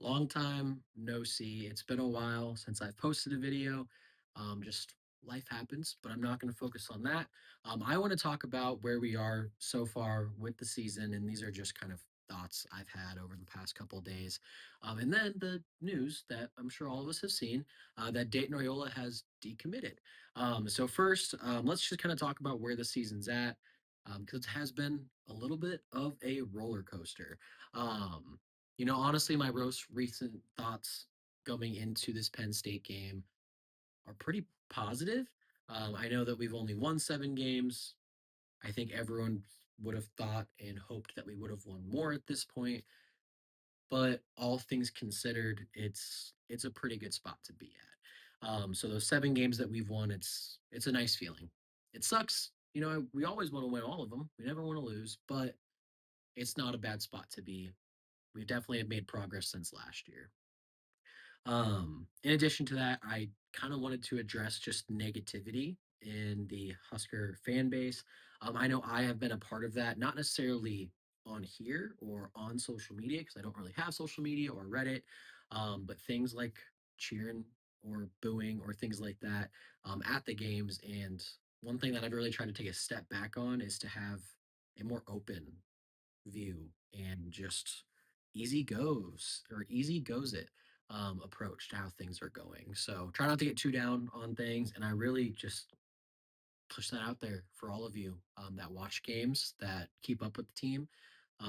Long time no see. It's been a while since I've posted a video. Just life happens, but I'm not going to focus on that. I want to talk about where we are so far with the season, and these are just kind of thoughts I've had over the past couple of days. And then the news that I'm sure all of us have seen that Dayton Raiola has decommitted. So first, let's just kind of talk about where the season's at because it has been a little bit of a roller coaster. Um, honestly, my most recent thoughts going into this Penn State game are pretty positive. I know that we've only won 7 games. I think everyone would have thought and hoped that we would have won more at this point. But all things considered, it's a pretty good spot to be at. So those 7 games that we've won, it's a nice feeling. It sucks, we always want to win all of them. We never want to lose, but it's not a bad spot to be. We definitely have made progress since last year. In addition to that, I kind of wanted to address just negativity in the Husker fan base. I know I have been a part of that, not necessarily on here or on social media because I don't really have social media or Reddit, but things like cheering or booing or things like that at the games. And one thing that I've really tried to take a step back on is to have a more open view and just easy goes it approach to how things are going. So try not to get too down on things. And I really just push that out there for all of you that watch games, that keep up with the team.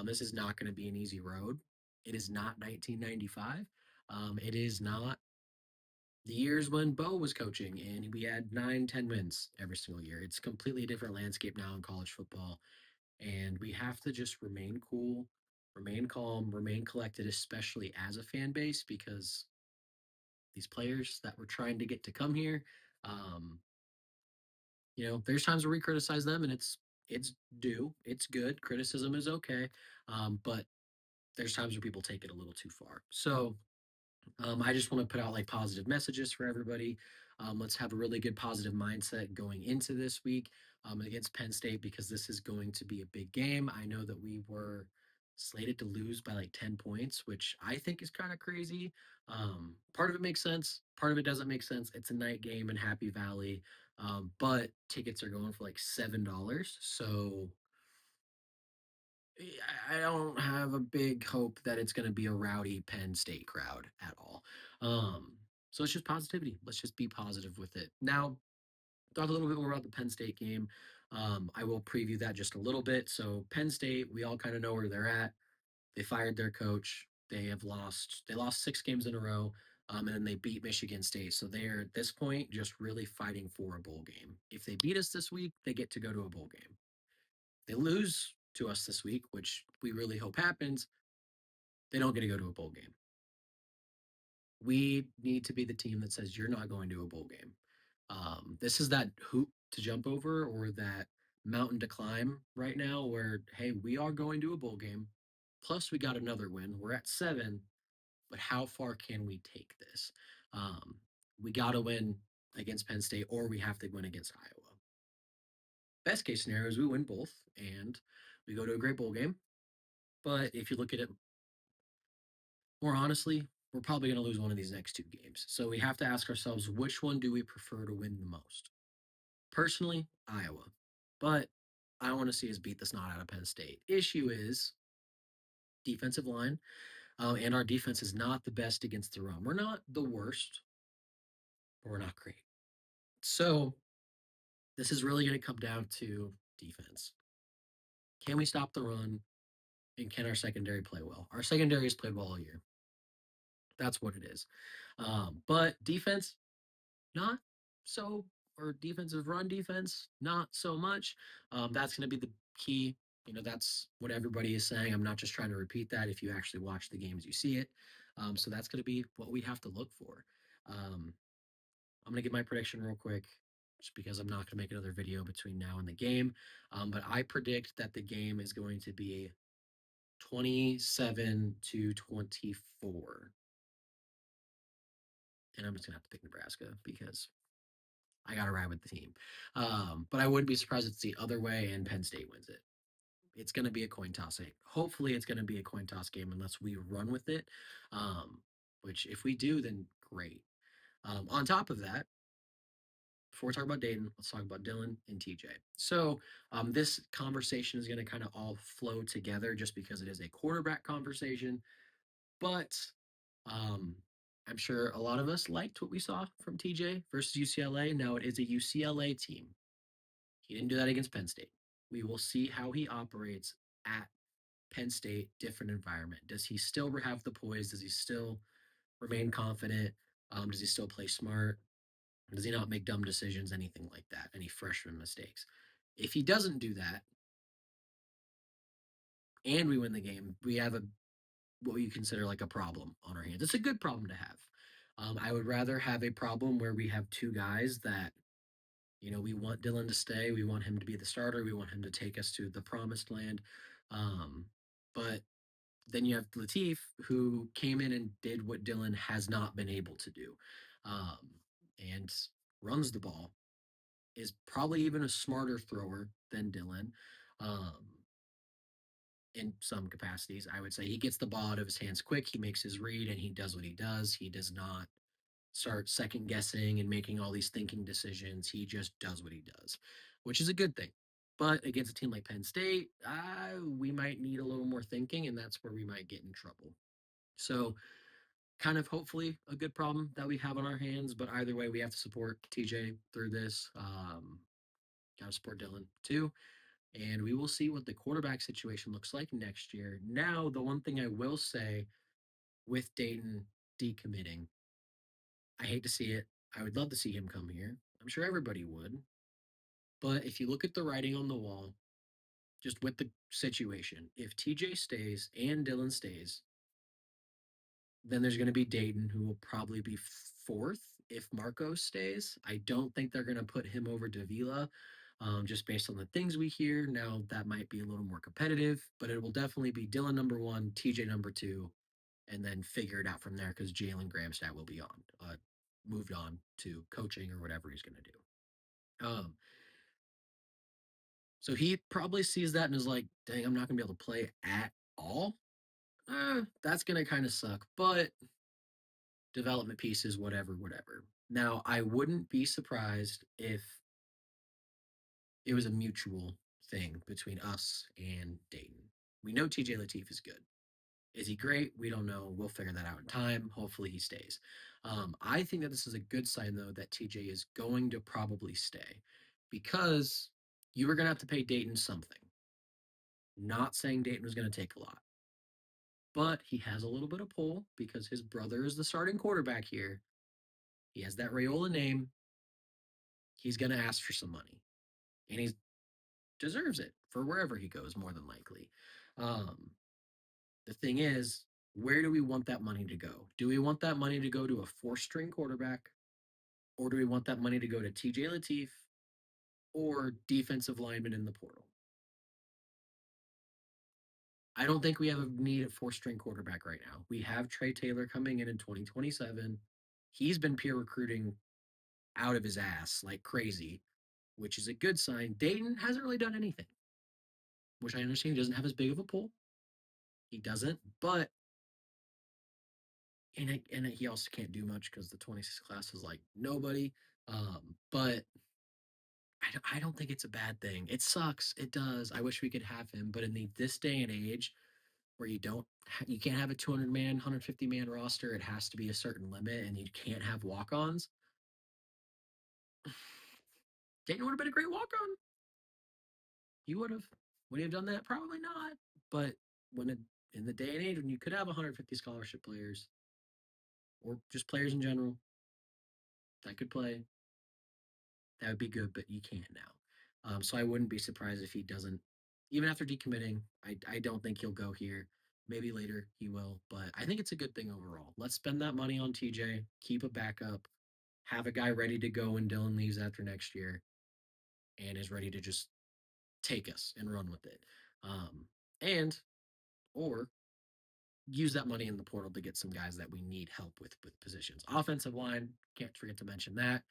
This is not going to be an easy road. It is not 1995. It is not the years when Bo was coaching and we had 9, 10 wins every single year. It's a completely different landscape now in college football. And we have to just remain cool, remain calm, remain collected, especially as a fan base, because these players that we're trying to get to come here, um, there's times where we criticize them, and it's due, it's good. Criticism is okay, but there's times where people take it a little too far. So I just want to put out like positive messages for everybody. Let's have a really good positive mindset going into this week against Penn State because this is going to be a big game. I know that we were slated to lose by like 10 points, which I think is kind of crazy. Part of it makes sense, part of it doesn't make sense. It's a night game in Happy Valley, but tickets are going for like $7. So I don't have a big hope that it's going to be a rowdy Penn State crowd at all. Um, so it's just positivity. Let's just be positive with it. Now, talk a little bit more about the Penn State game. I will preview that just a little bit. So Penn State, we all kind of know where they're at. They fired their coach. They lost 6 games in a row. And then they beat Michigan State. So they're at this point just really fighting for a bowl game. If they beat us this week, they get to go to a bowl game. They lose to us this week, which we really hope happens, they don't get to go to a bowl game. We need to be the team that says you're not going to a bowl game. This is that hoop to jump over or that mountain to climb right now where, hey, we are going to a bowl game. Plus, we got another win. We're at 7, but how far can we take this? Um, we got to win against Penn State or we have to win against Iowa. Best case scenario is we win both and we go to a great bowl game. But if you look at it more honestly, we're probably going to lose one of these next 2 games. So we have to ask ourselves, which one do we prefer to win the most? Personally, Iowa. But I want to see us beat the snot out of Penn State. Issue is defensive line, and our defense is not the best against the run. We're not the worst, but we're not great. So this is really going to come down to defense. Can we stop the run? And can our secondary play well? Our secondary has played well all year. That's what it is. But defense, not so, or defensive run defense, not so much. That's going to be the key. That's what everybody is saying. I'm not just trying to repeat that. If you actually watch the games, you see it. So that's going to be what we have to look for. Um, I'm going to give my prediction real quick, just because I'm not going to make another video between now and the game. But I predict that the game is going to be 27-24. And I'm just going to have to pick Nebraska because I got to ride with the team. But I wouldn't be surprised if it's the other way and Penn State wins it. It's going to be a coin toss. Hopefully, it's going to be a coin toss game unless we run with it. Um, which, if we do, then great. On top of that, before we talk about Dayton, let's talk about Dylan and TJ. So, this conversation is going to kind of all flow together just because it is a quarterback conversation. But um, I'm sure a lot of us liked what we saw from TJ versus UCLA. Now it is a UCLA team. He didn't do that against Penn State. We will see how he operates at Penn State, different environment. Does he still have the poise? Does he still remain confident? Does he still play smart? Does he not make dumb decisions? Anything like that? Any freshman mistakes? If he doesn't do that and we win the game, we have a what you consider like a problem on our hands. It's a good problem to have. I would rather have a problem where we have two guys that, we want Dylan to stay. We want him to be the starter. We want him to take us to the promised land. Um, but then you have Latif, who came in and did what Dylan has not been able to do, um, and runs the ball. Is probably even a smarter thrower than Dylan. Um, in some capacities, I would say he gets the ball out of his hands quick. He makes his read and he does what he does. He does not start second guessing and making all these thinking decisions. He just does what he does, which is a good thing. But against a team like Penn State, we might need a little more thinking, and that's where we might get in trouble. So, kind of hopefully a good problem that we have on our hands. But either way, we have to support TJ through this. Got to support Dylan too. And we will see what the quarterback situation looks like next year. Now, the one thing I will say with Dayton decommitting, I hate to see it. I would love to see him come here. I'm sure everybody would. But if you look at the writing on the wall, just with the situation, if TJ stays and Dylan stays, then there's going to be Dayton, who will probably be fourth if Marcos stays. I don't think they're going to put him over Davila, just based on the things we hear. Now, that might be a little more competitive, but it will definitely be Dylan number one, TJ number two, and then figure it out from there because Jalen Gramstat will be moved on to coaching or whatever he's going to do. So he probably sees that and is like, dang, I'm not going to be able to play at all. That's going to kind of suck, but development pieces, whatever, whatever. Now, I wouldn't be surprised if it was a mutual thing between us and Dayton. We know TJ Latif is good. Is he great? We don't know. We'll figure that out in time. Hopefully he stays. I think that this is a good sign, though, that TJ is going to probably stay because you were going to have to pay Dayton something. Not saying Dayton was going to take a lot, but he has a little bit of pull because his brother is the starting quarterback here. He has that Raiola name. He's going to ask for some money, and he deserves it for wherever he goes, more than likely. Um, the thing is, where do we want that money to go? Do we want that money to go to a four-string quarterback, or do we want that money to go to TJ Latif or defensive lineman in the portal? I don't think we have a need at four-string quarterback right now. We have Trey Taylor coming in 2027. He's been peer recruiting out of his ass like crazy, which is a good sign. Dayton hasn't really done anything, which I understand he doesn't have as big of a pull. He doesn't, but and he also can't do much because the 26 class is like nobody. But I don't think it's a bad thing. It sucks. It does. I wish we could have him, but in this day and age where you can't have a 200-man, 150-man roster. It has to be a certain limit, and you can't have walk-ons. Dayton would have been a great walk-on. He would have. Would he have done that? Probably not. But in the day and age when you could have 150 scholarship players or just players in general that could play, that would be good, but you can't now. So I wouldn't be surprised if he doesn't, even after decommitting. I don't think he'll go here. Maybe later he will, but I think it's a good thing overall. Let's spend that money on TJ, keep a backup, have a guy ready to go when Dylan leaves after next year and is ready to just take us and run with it. And or use that money in the portal to get some guys that we need help with positions. Offensive line, can't forget to mention that.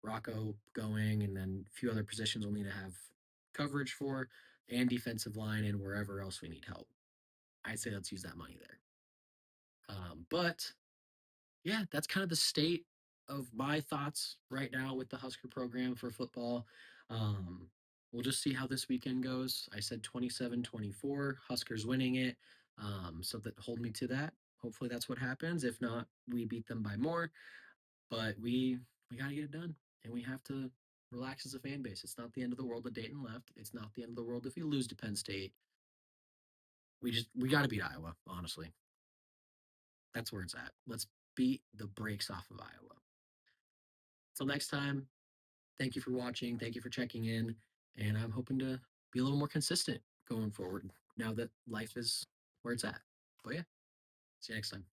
Rocco going, and then a few other positions we'll need to have coverage for. and defensive line and wherever else we need help. I'd say let's use that money there. But yeah, that's kind of the state of my thoughts right now with the Husker program for football. Um, we'll just see how this weekend goes. I said 27-24, Huskers winning it. So that hold me to that. Hopefully that's what happens. If not, we beat them by more. But we got to get it done, and we have to relax as a fan base. It's not the end of the world that Dayton left. It's not the end of the world if we lose to Penn State. We got to beat Iowa. Honestly, that's where it's at. Let's beat the brakes off of Iowa. Till next time, thank you for watching. Thank you for checking in. And I'm hoping to be a little more consistent going forward now that life is where it's at. But yeah, see you next time.